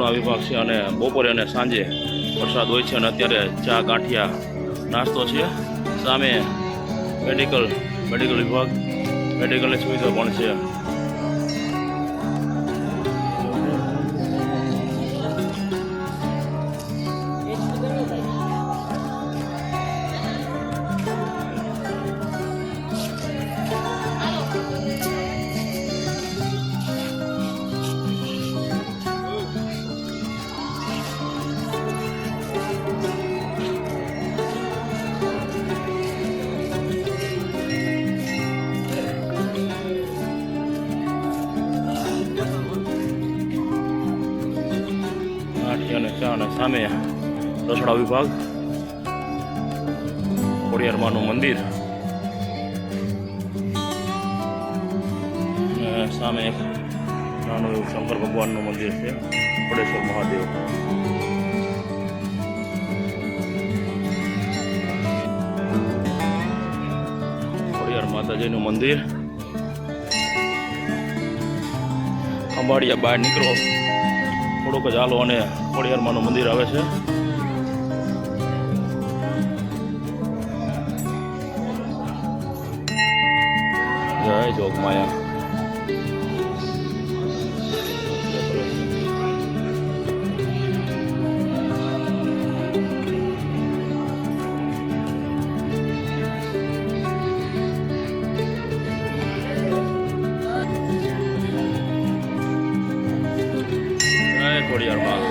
અન્નપૂર્ણા વિભાગ છે અને બપોરે અને સાંજે પ્રસાદ હોય છે અને અત્યારે ચા ગાંઠિયા નાસ્તો છે. સામે મેડિકલ વિભાગ મેડિકલની સુવિધા પણ છે. અને ચા અને સામે રસોડા વિભાગ, ખોડિયારમાંનું મંદિર અને સામે એક નાનું એવું શંકર ભગવાનનું મંદિર છે, ખોડેશ્વર મહાદેવ. ખોડિયાર માતાજીનું મંદિર. ખંભાળિયા બહાર નીકળો થોડુંક જ હાલો અને ખોડિયારમાંનું મંદિર આવે છે. જય જોગમાયા. ખોડિયારમાં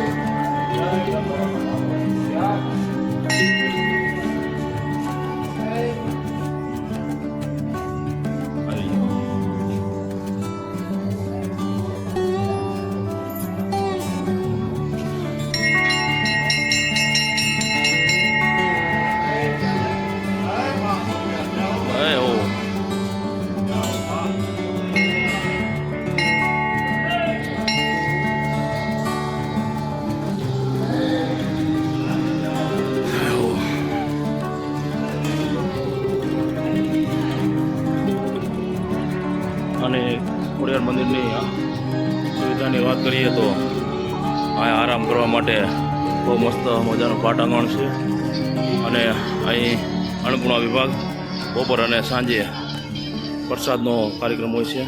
અને ખોડિયાર મંદિરની સુવિધાની વાત કરીએ તો આ આરામ કરવા માટે બહુ મસ્ત મજાનું પાટાંગણ છે અને અહીં અન્નપૂર્ણા વિભાગ બપોર અને સાંજે પ્રસાદનો કાર્યક્રમ હોય છે.